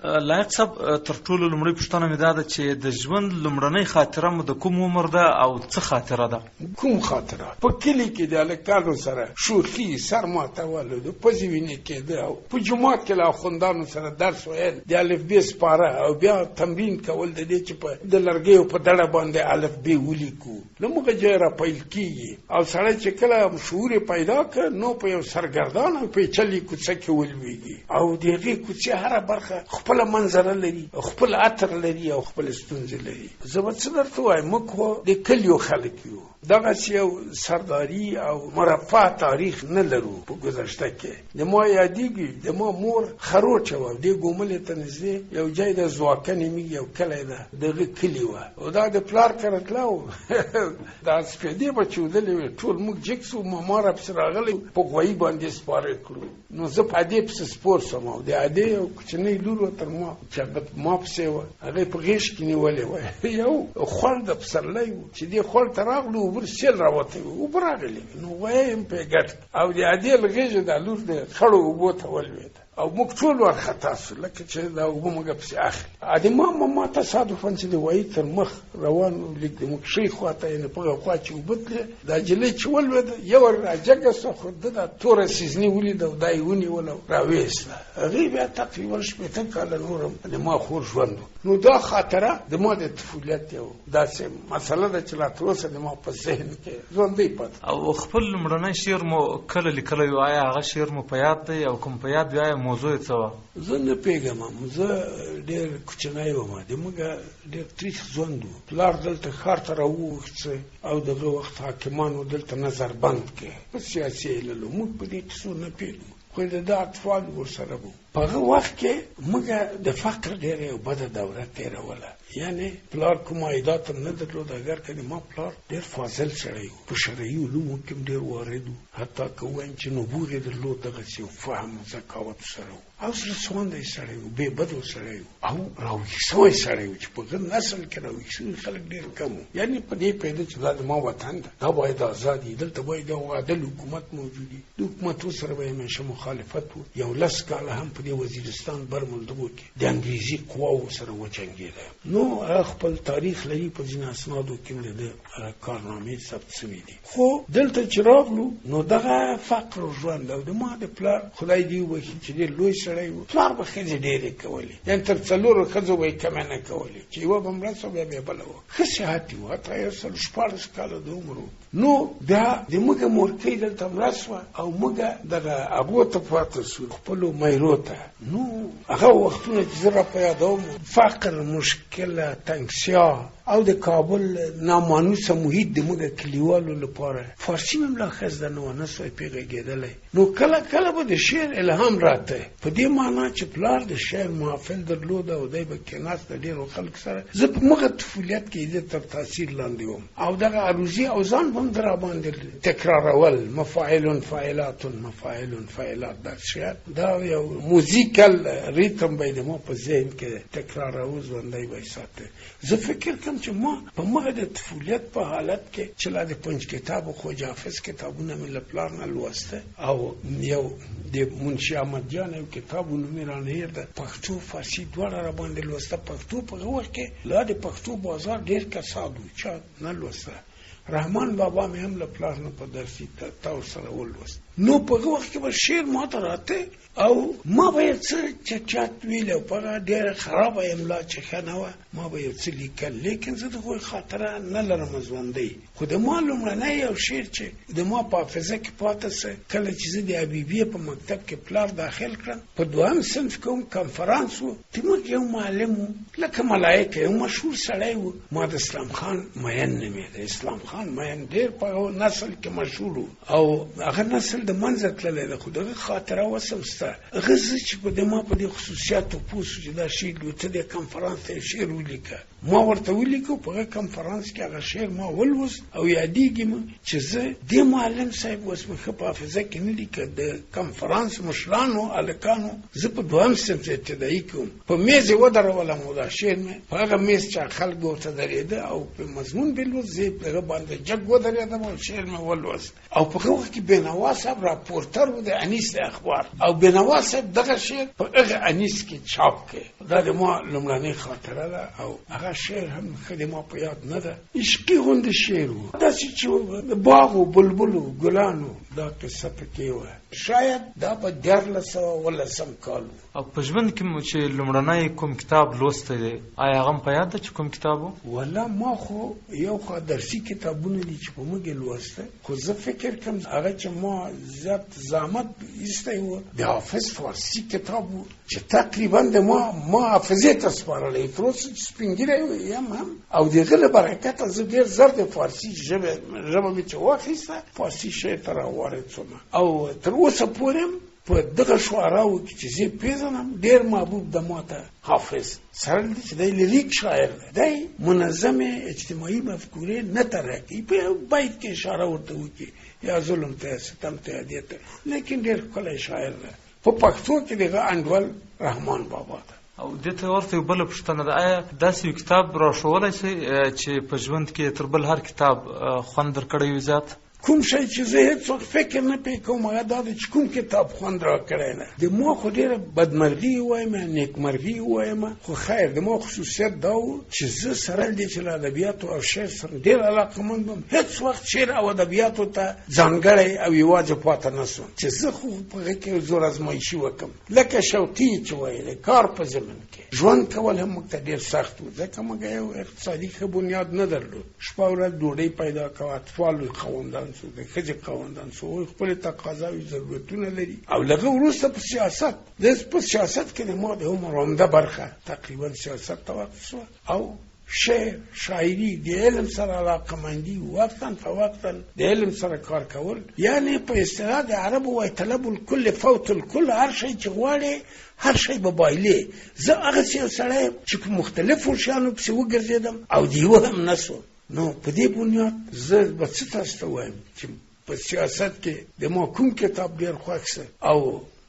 لایق صاحب تر ټولو لومړی پوښتنه مې دا ده چې د ژوند لومړنۍ خاطره مو د کوم عمر ده او څه خاطره ده؟ کوم خاطره؟ په کلي کې د هلکانو سره شوخي، سر ماتول، د پزې وینې کېده او په جومات کې له اخوندانو سره درس ویل، د الفبې سپاره او بیا تمرین کول د دې چې په د لرګیو په دړه باندې الفبې ولیکو. له موږه ځایه راپیل کېږي او سړی چې کله شعور پیدا کړ نو په یو سرګردان او پیچلې کوڅه کې ولویږي او د هغې کوڅې هره برخه خپله منظره لري، خپل عطر لري او خپل ستونزې لري. زه به څه درته وایم، موږ خو د کلیو خلک یو، دغسې یو سرداري او مرفه تاریخ نه لرو په گذشته کې. د ما یادېږي د ما مور خروچه وه، دې ګوملې ته نږدې یو ځای د ځواکه نومېږي، یو کلی ده، دغه کلي وه او دا د پلار کره تله و دا سپېدې به چودلې وې، ټول موږ جګ سو، ماما راپسې راغلی په غوایي باندې سپاره کړو. نو زه په ادې پسې سپور سوم او د ادې یو کوچنۍ لور وه تر ما چې هغه ما پسې وه، هغه په غېږ کې نیولې وه. یو خوړ د پسرلی و چې دې خوړ ته راغلو، اوبه سیل راوتی و، اوبه راغلې نو غویی یم پې ګټ او د ادې له غېږې دا لور د خړو اوبو ته ولوېده او موږ ټول وارخطا سو لکه چې دا اوبه موږ پسې اخلي. د ما تصادفاً چې د غوایي تر مخ روان و، لیک د موږ ښۍ خوا ته یعنې په هغه خوا چې اوبه تلې، دا نجلۍ چې ولوېده یو راجګه سوه، خو ده دا توره سیزني ولیده او دا یې ونیوله او راویسته. هغې بیا تقریبا 80 کاله نور د ما خور ژوند و. نو دا خاطره د ما د طفولیت یو داسې مسله ده چې لا تر اوسه د ما په ذهن کې ژوندۍ پاتې. او خپل لومړنی شعر مو کله لیکلی و؟ آیا هغه شعر مو په یاد دی او کوم په یاد وي؟ آیا موضوع یې څه وه؟ زه نه پوهېږم، زه ډېر کوچنی وم، د موږ ډېر تریخ ژوند و. پلار دلته ښار ته راوغوښته او دغه وخت حاکمانو دلته نظربند کړی په سیاسي عللو. موږ په دې کیسو نه پوهېږو، خو د ده اطفال ورسره وو. په هغه وخت کې موږ د فقر ډېره یو بده دوره تېروله، یعنې پلار کوم عایدات هم نه درلود، اگر که ما پلار ډېر فاضل سړی و، په شرعي علومو کې هم ډېر وارد و، حتی که ووایم چې نبوغ یې درلود، دغسې یو فهم و ذکاوت سره و او زړه سوانده سړی و، بې بدو سړی و او راویښ سوی سړی و چې په هغه نسل کې راویښ سوي خلک ډېر کم و. یعنې په دې پوهېده چې دا زما وطن ده، دا باید آزاد وي، دلته باید یو عادل حکومت موجود وي. د حکومتو سره به یې همیشه مخالفت و. یو 10 کاله هم په دې وزیرستان برملدغو کې د انګریزي قواو سره وجنګېده. نو خپل تاریخ لري، په ځینې اسنادو کې د کارنامې ثبت سوي دي. خو دلته چې راغلو نو دغه فقر ژوند او د ما د پلار خدای دې وبخښي چې ډېر لوی سړی و، پلار به ښځې ډېرې کولې، یعنې تر 4 ښځو به یې کمې نه کولې، چې یوه به مړه سوه بیا به یې بله وه. ښه صحت یې و، حتی 116 کاله د عمر و. نو بیا د موږ مورکۍ دلته مړه سوه او موږ دغه هغو ته پاتې سو، خپلو میرو ته. نو هغه وختونه چې زه را په یادوم، فقر، مشکله، تنګسیا او د کابل نامانوسه محیط د موږ کلیوالو لپاره فارسي هم لا ښه زده نه وه، نه سوی پرې غږېدلی. نو کله کله به د شعر الهام راته، په دې معنا چې پلار د شعر محافل درلود او دی به کېناسته ډېرو خلکو سره. زه په مغه طفولیت کې د تر تاثیر لاندې وم او دغه عروضي اوزان به هم در راباندې تکرارول، مفاعل فاعلات مفاعل فاعلات. دا شعر دا یو موزیکل ریتم به د ما په ذهن کې تکرارول، ژوندی به یې ساته. زه فکر کوم چې ما په مغه د طفولیت په حالت کې چې لا د پنج کتاب و خواجه حافظ کتابونه مې له پلار نه لوسته او یو د منشي احمد جان یو کتاب و نوم یې رانه هېر ده، پښتو فارسي دواړه را باندې لوسته. پښتو په هغه وخت کې لا د پښتو بازار ډېر کساد و، چا نه لوسته. رحمان بابا مې هم له پلار نه په درسي طور سره ولوست. نو په هغه وخت کې به شعر ما ته راته او ما به یې څه چټ ویل او په هغه ډېره خرابه املا چې ښه نه وه، ما به یو څه لیکل، لیکن زه د هغوی خاطره نه لرم ژوندۍ. خو د ما لومړنی یو شعر چې د ما په حافظه کې پاته سه، کله چې زه د حبیبیې په مکتب کې پلار داخل کړم، په 2م صنف کې هم کنفرانس و، تیمور یو معلم و لکه ملایکه، یو مشهور سړی و، ما د اسلام خان مین نومېده. اسلام خان مین ډېر په نسل کې مشهور و او هغه نسل د منځه تللی ده. خو دغه خاطره وسم سته، هغه زه چې په د ما په دې خصوصیاتو پوه سو چې دا شعر ته د کنفرانس ته شعر ولیکه، ما ورته ولیکو. په هغه کنفرانس کې هغه شعر ما ولوست او یادېږي مې چې زه دې معلم صاحب اوس مې ښه په حافظه کې نه لیکه، د کنفرانس مشرانو هلکانو زه په 2م صنف ابتدایي کې وم، په میز یې ودرولم او دا شعر مې په هغه میز چې خلک ورته درېده او په مضمون بې لوست، زه یې په هغه باندې باندې جګ ودرېدم او شعر مې ولوست او په هغه کې بینوا صاحب راپورټر و د انیس د اخبار او بینوا صاحب دغه شعر په هغه انیس کې چاپ کړ. دا د ما لومړنۍ خاطره ده او هغه شعر هم ښه د ما په یاد نه ده. عشقي غوندې شعر و، داسې چې د باغ و بلبل و ګلانو دا قصه پکې وه. شاید دا په 1418 کال او په ژوند کې مو چې لومړنی کوم کتاب لوستی دی آیا هغه هم په یاد ده چې کوم کتاب و؟ والله ما خو یو خوا درسي کتابونه دي چې په موږ یې لوسته، خو زه فکر کوم هغه چې ما زیات زحمت ایستی و د حافظ فارسي کتاب و چې تقریبا د ما حافظې ته سپارلی تر اوسه چې سپین ږیری یم هم او د هغه له برکته زه ډېر زر د فارسي ژبه مې چې واخیسته فارسي شعر ته راوارد شوم او تر اوسه پورې په دغه شعراو کې چې زه پیژنم ډېر محبوب د ما ته حافظ سره دی چې دی لیریک شاعر دی منظم اجتماعي مفکورې نه طرح کوي په بیت کې اشاره ورته وکړي یا ظلم ته ستم ته عدیت ته لیکن ډېر ښکلی شاعر دی. په پښتو کې دغه انډول رحمان بابا ده. او دې ته ورته یو بله پوښتنه ده آیا داسې یو کتاب راښولی شئ چې په ژوند کې تر بل هر کتاب خوند درکړی وي زیات؟ کوم شی چې زه هېڅ وخت فکر نه پې کوم هغه دا ده چې کوم کتاب خوند راکړی نه. د ما خو ډېره بدمرغي ووایم یا نیکمرغي ووایم خو خیر د ما خصوصیت دا و چې زه سره دې چې له ادبیاتو او شعر سره ډېر علاقمند وم. هېڅ وخت شعر او ادبیاتو ته ځانګړی او یوازې پاته نه سوم چې زه خو په هغې کې زور ازمایشي وکړم لکه شوقي چې وایي کار په زمین کې ژوند کول هم موږ ته ډېر سخت و ځکه موږ یو اقتصادي ښه بنیاد نه درلود. شپه ورځ ډوډۍ پیدا کوه اطفال خاوندان سو د ښځې خاوندان سو خپلې تقاضاوي ضرورتونه لري او له هغه وروسته په سیاست په سیاست کې د ما د عمر عمده برخه تقریبا سیاست ته وقف شوه او شعر شاعري د علم سره علاقمندي وقتا فوقتا د علم سره کار کول یعنی په اصطلاح د عربو وایي طلب الکل فوت الکل هر شی چې غواړې هر شی به بایلې. زه هغسې یو سړی چې په مختلفو شیانو پسې وګرځېدم او د یوه هم نه سوم. نو په دې بنیاد زه به څه تاسو ته وایم چې په سیاست کې د ما کوم کتاب ډېر خوښ شه او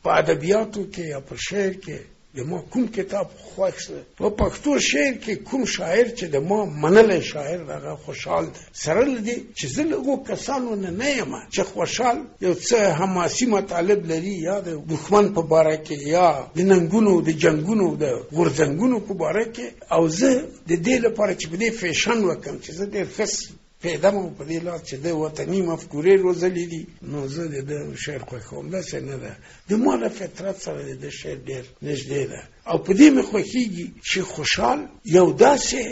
په ادبیاتو کې یا په شعر کې د ما کوم کتاب خوښ شه. په پښتو شعر کې کوم شاعر چې د ما منلی شاعر هغه خوشحال دی. سره له دې چې زه له هغو کسانو نه یم چې خوشحال یو څه حماسي مطالب لري یا د دښمن په باره کې یا د ننګونو د جنګونو د غورځنګونو په باره کې او زه د دې لپاره چې په دې فیشن وکړم چې زه ډېر ښه پیدا مو په دې لار چې د وطني مفکورې روزلې دي نو زه د شعر خوښوم. داسې نه ده د ما له فطرت سره د شعر ډېر نږدې ده او په دې مې خوښېږي چې خوشحال یو داسې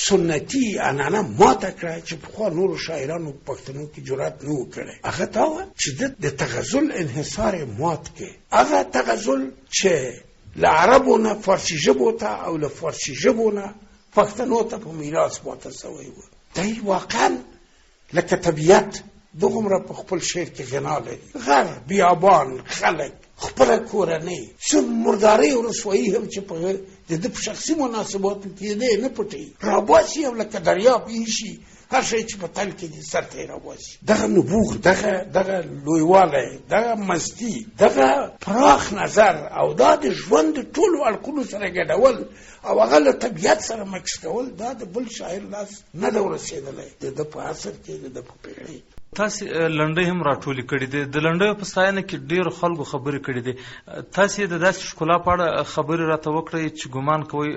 سنتي عنعنه ماته کړه چې پخوا نورو شاعرانو په پښتنو کې جرأت نه و کړی. هغه دا وه چې د تغزل انحصار یې مات کړي. هغه تغزل چې له عربو نه فارسي ژبو ته او له فارسي ژبو نه پښتنو ته په میراث پاته سوی و. دی واقعا لکه طبیعت دغومره په خپل شعر کې غنا لري. غر بیابان خلک خپله کورنۍ څه مردارۍ او رسوایي هم چې په د ده په شخصي مناسباتو کې دی نه پټوي راباسي او لکه دریاب ایشي هر شی چې په تل کې دي سر ته یې راباسي. دغه نبوغ دغه لویوالی دغه مستی دغه پراخ نظر او دا د ژوند د ټولو اړخونو سره ګډول او هغه له طبیعت سره مکس کول دا د بل شاعر لاس نه ده ورسېدلی د ده په عصر کې د ده په پیړۍ. تاسې لنډۍ هم راټولې کړي دي. د لنډیو په ستاینه کې ډېرو خلکو خبرې کړي دي. تاسې د داسې ښکلا په اړه خبرې راته وکړئ چې ګمان کوئ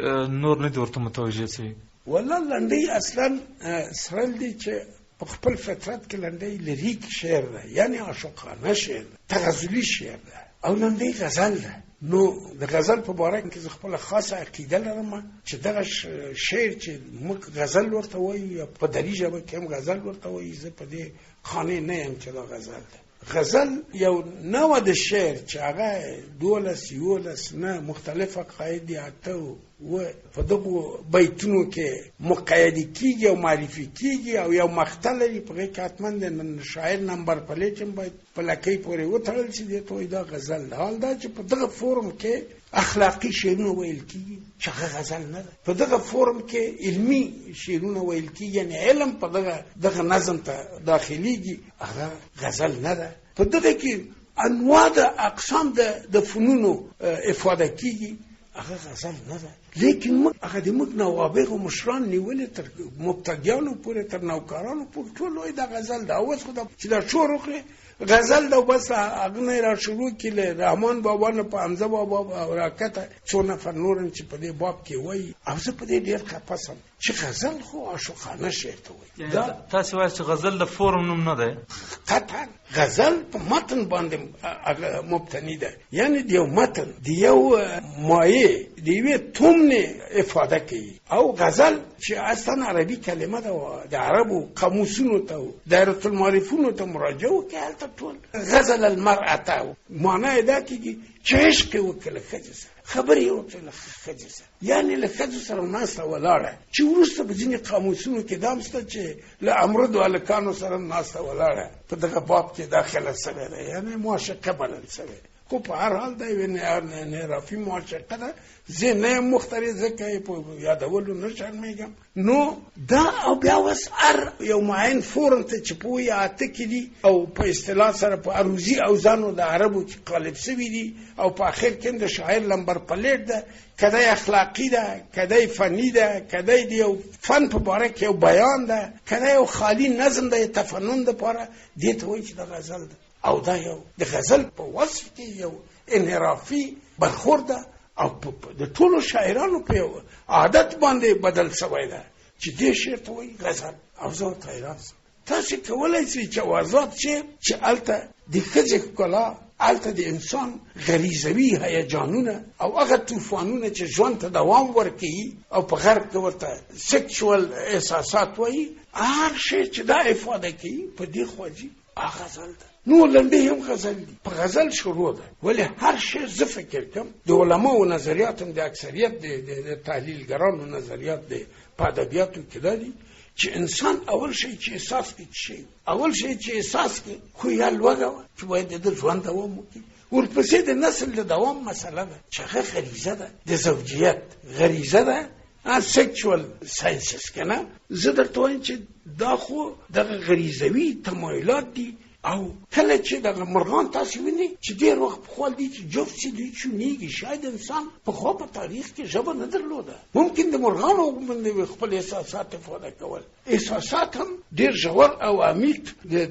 نور نه دي ورته متوجه شوي. والله لنډۍ اصلا سرل دي چې په خپل فطرت کې لنډۍ لیریک شعر ده یعنی عاشقانه شعر ده تغزلي شعر ده او لنډۍ غزل ده. نو د غزل په باره کې زه خپله خاصه عقیده لرم چې دغه شعر چې موږ غزل ورته وایو یا په دري ژبه کې هم غزل ورته وایي زه په دې خانې نه یم چې دا غزل ده. غزل یو نوع د شعر چې هغه 12 نه مختلف عقاید اته و په دغو بیتونو کې مقیدې کېږي او معرفي کېږي او یو مقطع لري په هغې کې حتما د شاعر نمبر پلیټ هم باید په لکۍ پورې وتړل شي دې ته وایي دا غزل ده. حال دا چې په دغه فورم کې اخلاقي شعرونه ویل کېږي چې هغه غزل نه ده. په دغه فورم کې علمي شعرونه ویل کېږي یعنې علم په دغه نظم ته داخلېږي هغه غزل نه ده. په دغه کې انواع د اقسام د فنونو افاده کېږي هغه غزل نه ده. لیکن موږ هغه د موږ نوابغو مشران نیولې تر مبتدیانو پورې تر نوکرانو پورې ټول وایي دا غزل ده. اوس خو چې دا شور وکړي غزل ده بس هغه نه را شروع کړي له رحمان بابا نه په حمزه بابا راکته څو نفر نور چې په دې باب کې وایي. او زه په دې ډېر خفه سم چې غزل خو عاشقانه شعر ته وایي. تاسو وایئ چې غزل د فورم نوم نه دی؟ قطعا غزل په متن باندې مبتنی ده، یعنی د یو متن د یو مایه د یوې تومنې افاده کوي. او غزل چې اصلا عربي کلمه ده، د عربو قاموسونو ته دایره المعارفونو ته مراجعه وکړي، هلته ټول غزل المرأة معنی دا کېږي چې عشق یې وکړه له ښځې سره، خبرې یې وکړه له ښځې سره، یعنې له ښځو سره ناسته ولاړه. چې وروسته په ځینې قاموسونو کې دا هم شته چې له امردو هلکانو سره ناسته ولاړه په دغه باب کې داخله شوې ده، یعنې معاشقه بلل شوې. خو په هر حال دا یوې انحرافي معاشقه ده. زه نه یم مخترع، ځکه یې په یادولو نه شرمېږم. نو دا او بیا اوس هر یو معین فورم ته چې په وایي اته کې دي او په اصطلاح سره په عروضي اوزانو د عربو کې قالب شوي دي، او په آخر کې د شاعر لمبر پلیټ ده، کدی اخلاقی ده، کدی فنی ده، کدی د یو فن په باره کې یو بیان ده، کدی یو خالی نظم ده تفنن دپاره، دې ته وایي چې د غزل ده. او دا یو د غزل په وصف کې یو انحرافي برخورد ده، او د ټولو شاعرانو په یو عادت باندې بدل شوی ده چې دې شعر ته وایي غزل. او زه ورته حیران شم. تاسې کولی شئ چې آزاد شئ چې هلته د ښځې ښکلا، هلته د انسان غریزوي هیجانونه او هغه طوفانونه چې ژوند ته دوام ورکوي، او په غرب کې ورته سیکشوال احساسات وایي، هر شی چې دا افاده کوي په دې خواجي هغه غزل ده. نو لنډې هم غزل دي، په غزل شروع ده. ولې هر شی زه فکر کوم د علماو نظریات هم د اکثریت د تحلیلګرانو نظریات د په ادبیاتو کې دا دي چې انسان اول شی چې احساس کوي، اول شی چې احساس کوي خو یا لوږه وه چې باید د ژوند دوام وکړي. ورپسې د نسل د دوام مسله ده چې هغه غریزه ده، د زوجیت غریزه ده، سیکشوال ساینسز که نه. زه درته وایم چې دا خو دغه غریزوي تمایلات دي. او کله چې دغه مرغان تاسو وینئ چې ډېر وخت پخوا دي چې جفت چې دوی چونېږي، شاید انسان پخوا په تاریخ کې ژبه نه درلوده، ممکن د مرغانو باندې خپل احساسات افاده کول. احساسات هم ډېر ژور او عمیق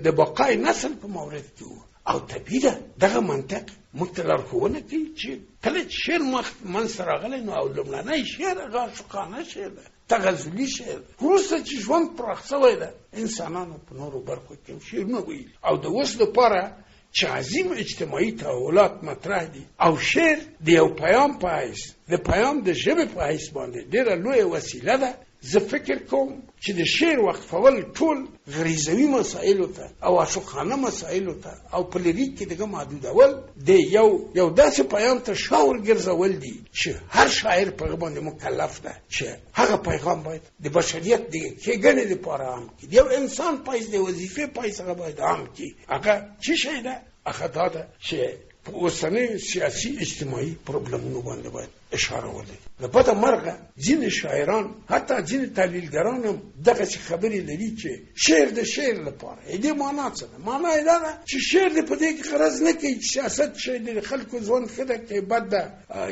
د بقای نسل په مورد کې وو. او طبیعي ده دغه منطق موږ ته لارښوونه کوي چې کله چې شعر منځته راغلی نو او لومړنی شعر هغه عاشقانه شعر ده، تغزلي شعر. وروسته چې ژوند پراخ شوی ده، انسانانو په نورو برخو کې هم شعرونه ویلي. او د اوس لپاره چې عظیم اجتماعي تحولات مطرح دي، او شعر د یو پیام په حیث، د پیام د ژبې په حیث باندې ډېره لویه وسیله ده. زه فکر کوم چې د شعر وقفول ټول غریزوي مسایلو ته او عاشقانه مسایلو ته او په لیریک کې دغه محدودول د یو داسې پیغام ته شاور ګرځول دي چې هر شاعر په باندې مکلف ده چې هغه پیغام باید د بشریت د ښېګڼې لپاره عام کړي، د یو انسان په حیث د وظیفې په حیث هغه باید عام کړي. هغه څه شی ده؟ هغه دا ده چې په اوسنیو سیاسي اجتماعي پروبلمونو باندې باید اشاره ولري. له بده مرغه ځینې شاعران، حتی ځینې تحلیلګران هم دغسې خبرې لري چې شعر د شعر لپاره. دې معنا څه ده؟ معنا یې دا ده چې شعر دې په دې کې غرض نه کوي چې سیاست شی د خلکو ژوند ښه ده که بد ده،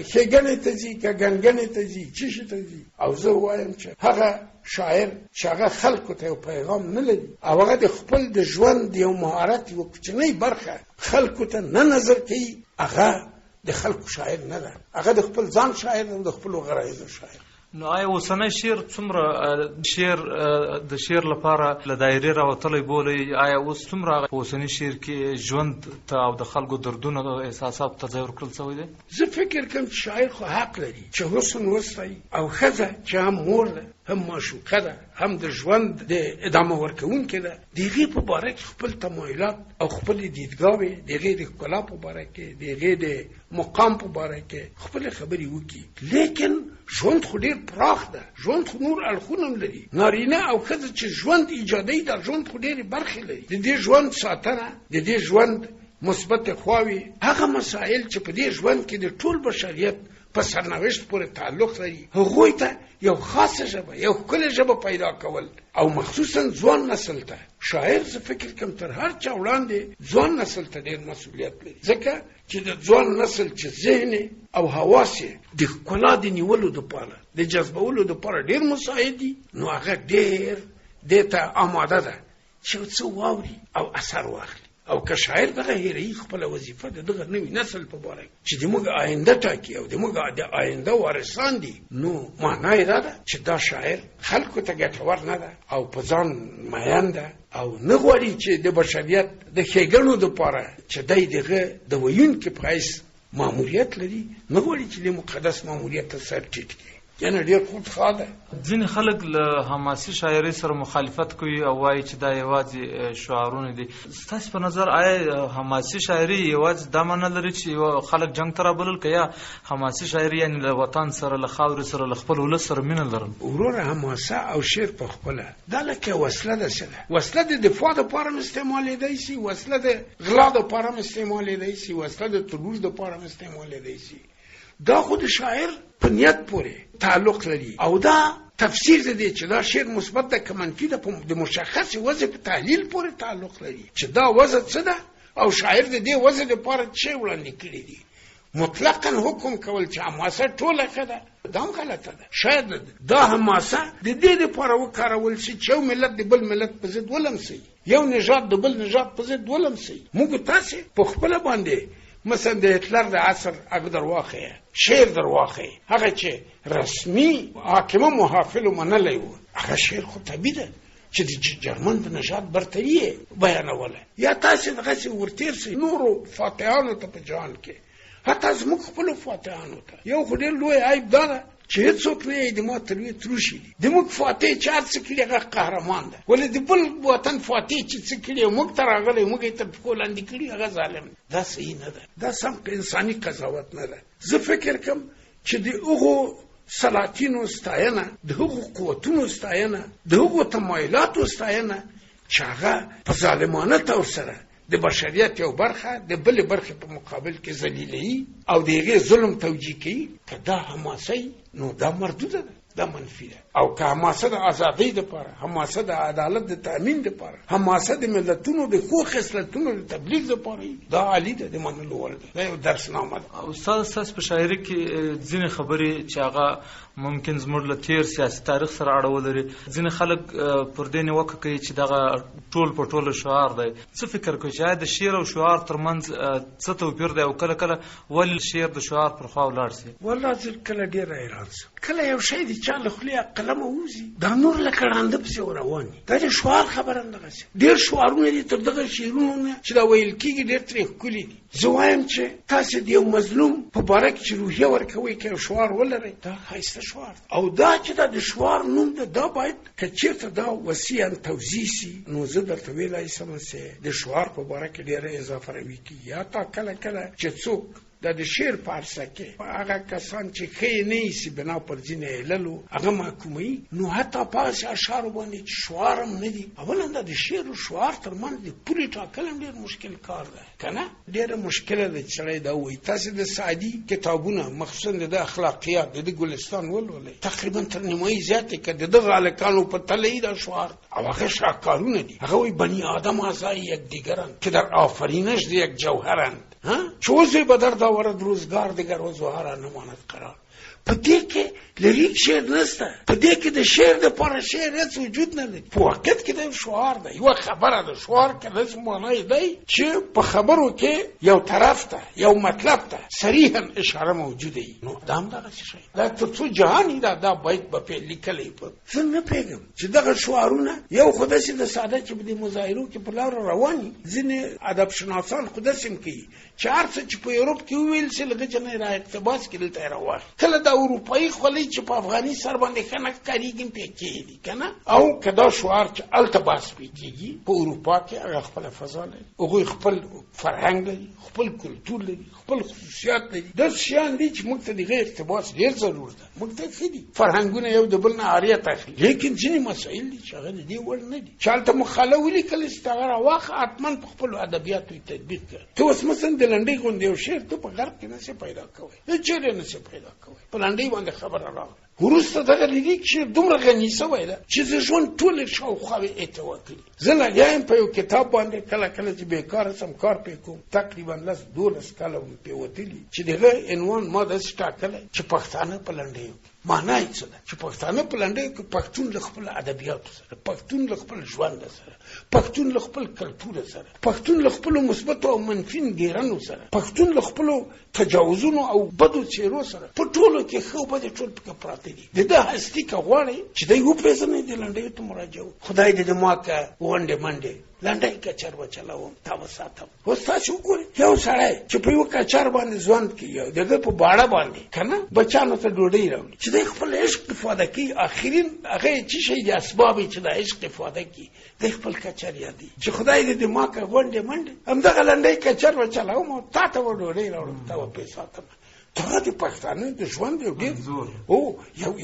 ښېګڼې ته ځي که ګنګنې ته ځي، څه شي ته ځي. او زه وایم چې هغه شاعر چې هغه خلکو ته یو پیغام نه لري او هغه د خپل د ژوند یو مهارت یو کوچنۍ برخه خلکو ته نه نظر کوي، هغه د خلکو شاعر نه ده، هغه د خپل ځان شاعر نه، د خپلو غرایزو شاعر. نو آیا اوسنی شعر څومره شعر د شعر لپاره له دایرې راوتلی بولئ؟ آیا اوس څومره په اوسني شعر کې ژوند ته او د خلکو دردونو او احساساتو ته ځای ورکړل شوی دی؟ زه فکر کوم چې شاعر خو حق لري چې حسن وستایي، او ښځه چې هم مور ده، هم معشوقه ده، هم د ژوند د ادامه ورکوونکې ده، د هغې په باره کې خپل تمایلات او خپلې دیدګاوې د هغې د ښکلا په باره کې، د هغې د مقام په باره کې خپلې خبرې وکړي. لیکن ژوند خو ډېر پراخ ده، ژوند خو نور اړخونه هم لري. نارینه او ښځه چې ژوند ایجادوي دا ژوند خو ډېرې برخې لري. د دې ژوند ساتنه، د دې ژوند مثبت خواوې، هغه مسایل چې په دې ژوند کې د ټول بشریت په سرنوشت پورې تعلق لري هغوی ته یو خاصه ژبه یو ښکلې ژبه پیدا کول او مخصوصا ځوان نسل ته شاعر زه فکر کوم تر هر چا وړاندې ځوان نسل ته ډېر مسؤلیت لري ځکه چې د ځوان نسل چې ذهن او حواس د ښکلا د نیولو دپاره د جذبولو دپاره ډېر مساعد دي نو هغه ډېر دې ته آماده ده چې څه واوري او اثر واخلي او که شاعر دغه هیري خپل وظیفه دغه نوی نسل په باره چې دموږ آینده ټاکي او دموږ د آینده وارثان دي نو معنا یې دا ده چې دا شاعر خلکو ته ګټور نه ده او په ځان مین ده او نه غواړي چې د بشریت د ښېګڼو دپاره چې دی دغه د ویونکي په حیث ماموریت لري نه غواړي چې د مقدس ماموریت ته سر ټیټ کړي یعنی ډېر خودخواه ده. ځینې خلک له حماسي شاعرۍ سره مخالفت کوي او وایي چې دا یوازې شعارونه دي. ستاسو په نظر آیا حماسي شاعري یوازې دا معنی لري چې خلک جنګ ته رابلل که یا حماسي شاعري یعنې له وطن سره له خاورې سره له خپل ولس سره مینه لرل؟ وروره حماسه او شعر په خپله دا لکه وسله ده څه ده. وسله د دفاع دپاره هم استعمالېدی شي، وسله د غلا دپاره هم استعمالېدی شي، وسله د ترور دپاره هم استعمالېدی شي. دا خو د شاعر په نیت پورې تعلق لري او دا تفسیر دی چې دا شعر مثبت ده که منفي ده د مشخص وضع په تحلیل پورې تعلق لري چې دا وضع څه ده او شاعر د دې وضع لپاره څه وړاندې کړي دي. مطلقاً حکم کول چې حماسه ټوله ښه ده دا هم غلطه ده. شاید دا حماسه د دې لپاره وکارول شي چې یو ملت د بل ملت په ضد ولمسي، یو نژاد د بل نژاد په ضد ولمسي. موږ تاسې په خپله باندې مثلا د هتلر د عصر هغه در واقع شعر در واقع هغه چې رسمي حاکمه محافل منلی و هغه شعر خو طبیعي ده چې د جرمن د نژاد برتري بیانوله. یا تاسې دغسې ورتېر سئ نورو فاتحانو ته په جهان کې حتی زموږ خپلو فاتحانو ته یو خو ډېر لوی عیب دا ده چې هېڅوک نه یې د ما ترویې تروشي دي. د موږ فاتح چې هر څه کړي هغه قهرمان ده، ولې د بل وطن فاتح چې څه کړي او موږ ته راغلی موږ یې تر پښو لاندې کړي هغه ظالم ده. دا صحیح نه ده، دا سم انساني قضاوت نه ده. زه فکر کوم چې د هغو سلاطینو ستاینه، د هغو قوتونو ستاینه، د هغو تمایلاتو ستاینه چې هغه په ظالمانه طور سره د بشریت یو برخه د بلې برخې په مقابل کې ذلیلوي او د هغې ظلم توجیه کوي که دا حماسه نو دا مردوده ده، دا منفي ده. او که حماسه د ازادۍ دپاره، حماسه د عدالت د تأمین دپاره، حماسه د ملتونو د ښو خصلتونو د تبلیغ دپاره دا عالي ده، د منلو وړ ده. دا یو درسنامه ده. استاد ستاسو په شاعري کې ځینې خبرې چې هغه ممکن زموږ له تیر سیاسي تاریخ سره اړه ولري، ځینې خلک پر دې نیوکه کوي چې دغه ټول په ټوله شعار دی. څه فکر کوئ چې آیا د شعر او شعار ترمنځ څه توپیر دی او کله کله ولې شعر د شعار پر خوا ولاړ سي؟ والله زه کله ډېر حیران شم کله یو شی د چا له خولې قلمه ووځي دا نور لکه ړانده پسې روان وي. دا د شعار خبره هم دغسې ډېر شعارونه دي تر دغه شعرونو نه چې دا ویل کېږي ډېر ترې ښکلي دي. زه وایم چې تاسې د یو مظلوم په باره کې چې روحیه ورکوئ که یو شعار ولرئ دا ښایسته شعار او دا چې دا د شعار نوم ده دا باید که چېرته دا وسیعا توضیح سي نو زه درته ویلی سم چې د شعار په باره کې ډېره اضافه روي کېږي. یا تا کله کله چې څوک دا د شعر په عرصه کې هغه کسان چې ښه یې نه ایسي بنا پر ځینې عللو هغه محکوموي نو حتی په هغسې اشعارو باندې چې شعار هم نه دي. اولا دا د شعر او شعار ترمنځ د پولې ټاکل هم ډېر مشکل کار ده که نه ډېره مشکله ده چې سړی دا ووایي. تاسې د سعدي کتابونه مخصوصا د ده اخلاقیات د ده ګلستان ولولئ تقریبا تر نیمایي زیات یې که د دغه هلکانو په تله یې دا شعار او هغه شاهکارونه دي. هغه وایي بنی آدم اعضای یکدیگرند که در آفرینش یک جوهرند چوزی بدر داورد روزگار دیگر و زوهر نماند قرار. په دې کې لیریک شعر نشته، په دې کې د شعر دپاره شعر هېڅ وجود نه لري. په واقعیت کې دا شعار ده، یوه خبره ده. شعار که داسې معنی دی چې په خبرو کې یو طرف ته یو مطلب ته صریحا اشاره موجوده وي نو دا هم دغسې شی دا تر څو جهان دا باید به پې لیکلی په زه نه پوهېږم چې دغه شعارونه یو خو داسې د ساده چې په دې مظاهرو کې په لاره روان وي. ځینې ادب شناسان خو داسې هم کوي چې هر څه چې په یوروپ کې وویل شي له هغه نه یې را اقتباس کړي دلته یې راواخلي. کله دا اروپایي خولۍ دی چې په افغاني سر باندې ښه نه ښکارېږي پې کېږي که نه او که دا شعار چې هلته بحث پې کېږي په اروپا کې هغه خپله فضا لري هغوی خپل فرهنګ لري خپل کلتور لري خپل خصوصیات لري داسې شیان دي چې موږ ته د هغې اقتباس ډېر ضرور ده موږ ته ښه دي فرهنګونه یو د بل نه عاریت اخلي لیکن ځینې مسایل دي چې هغه د دې وړ نه دي چې هلته مقاله ولیکله چې ته هغه راواخه حتما په خپلو ادبیاتو یې تطبیق کړه ته اوس مثلا د لنډۍ غوندې یو شعر ته په غرب کې نشې پیدا کوی د چېرې نشې پیدا کوی په لنډۍ باندې خبره راغله وروسته دغه لیریک شعر دومره غني سوی ده چې د ژوند ټولې شاوخواوې احتوا کړي زه لګیا یم په یو کتاب باندې کله کله چې بېکاره سم کار پې کوم تقریبا 10-12 کاله مې پې وتلي چې د هغه عنوان ما داسې ټاکلی چې پښتانه په لنډیو معنا یې څه ده چې پښتانه په لنډیو کې پښتون له خپل ادبیاتو سره پښتون له خپل ژوند سره پښتون له خپل کلتور سره پښتون له خپلو مثبتو او منفي نګیرنو سره پښتون له خپلو تجاوزونو او بدو څیرو سره په ټولو کې ښه او بدې ټول پکې پراته دي د ده هستي که غواړئ چې دی وپېژنئ د لنډیو ته مراجعه خدای دې د ما که ونډې منډې لنډۍ کچر به چلوم تا به ساتم اوس تاسې وګورئ یو سړی چې په یو کچر باندې ژوند کوي د ده په باړه باندې که نه بچیانو ته ډوډۍ راوړي چې دی خپل عشق افاده کوي آخرین هغه یې څه شی د اسباب چې د عشق افاده کوي دی خپل کچر یادوي چې خدای دې د ما که غونډې منډې همدغه لنډۍ کچر به چلوم او تا ته به ډوډۍ راوړم تا به پې ساتم دا د پښتانه د ژوند یو ډېر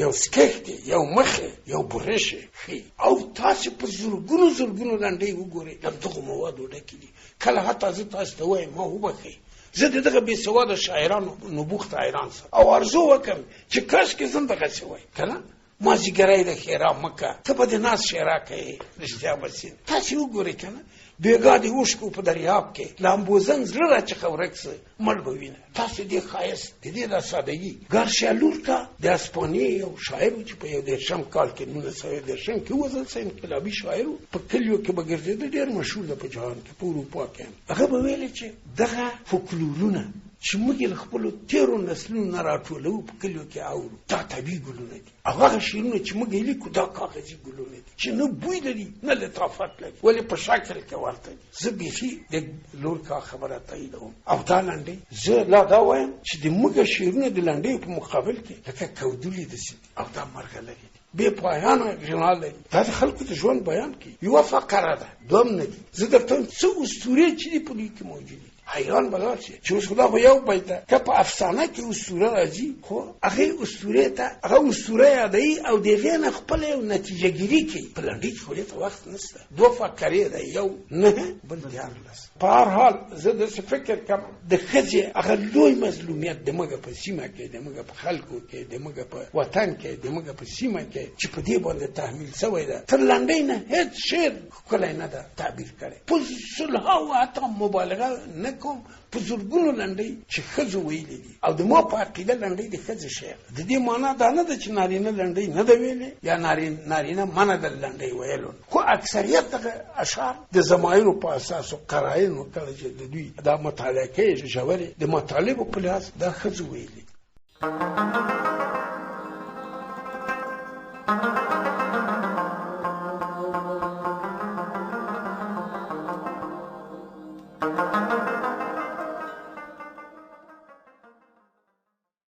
یو سکیک دی یو مخې یو برش ښي او تاسې په زرګونو لنډۍ وګورئ همدغو موادو ډکې دي کله حتی زه تاسو ته وایم ما وبښئ زه د دغه بې سواده شاعرانو نبوغ حیران سم او ارزو وکړم چې کاشکې زه دغسې وای که نه مازدیګری د ښېرا مه که ته به د ناز ښېرا کوې رښتیا به سي تاسې وګورئ که نه بېګا د اوښکو په دریاب کې لامبوزن زړه راڅخه ورک څه مړ به وینه تاسې دې ښایست د دې دا سادګي ګارشیا لورکا د اسپانیې یو شاعر و چې په 19 کال کې 1919 کې ووژل سه انقلابي شاعر و په کلیو کې به ګرځېده ډېر مشهور ده په جهان کې په اروپا کې هغه به ویلې چې دغه فولکلورونه چې موږ له خپلو تېرو نسلونو نه راټولوو په کلیو کې اورو دا طبیعي ګلونه دي او هغه شعرونه چې موږ یې لیکو دا کاغذي ګلونه دي چې نه بوی لري نه لطافت لري ولې په شکل کې ورته دي زه بیخي د لورکا خبره تاییدوم او دا لنډۍ زه لا دا وایم چې د موږ شعرونه د لنډیو په مقابل کې لکه کودولي داسې دي او دا مرغلرې دي بې پایانه ژورنال لري دا د خلکو د ژوند بیان کوي یوه فقره ده دوم نه دي زه درته وایم څه اسطورې چې دي په دوی کې موجود دي حیران به دا شي چې اوس خو دا خو یو بیت ده که په افسانه کې اسطوره راځي خو هغې اسطورې ته هغه اسطوره یادوي او د هغې نه خپله یو نتیجه ګیري کوي په لنډۍ کې خو دې ته وخت نشته دوه فقرې ده یو 9 بل 14 په هر حال زه داسې فکر کوم د ښځې هغه لوی مظلومیت د موږ په سیمه کې د موږ په خلکو کې د موږ په وطن کې د موږ په سیمه کې چې په دې باندې تحمیل شوی ده تر لنډۍ نه هېڅ شعر ښکلی نه ده تعبیر کړی په صلحاو حتی مبالغه نه کوم په زرګونو لنډۍ چې ښځو ویلې دي او د ما په عقیده لنډۍ د ښځې شعر د دې معنا دا نه ده چې نارینه لنډۍ نه ده ویلې یا نارینه منع ده لنډۍ ویلو خو اکثریت دغه اشعار د ضمایرو په اساس او قراینو کله چې د دوی دا مطالعه کوي ژورې د مطالبو په لحاظ دا ښځو ویلې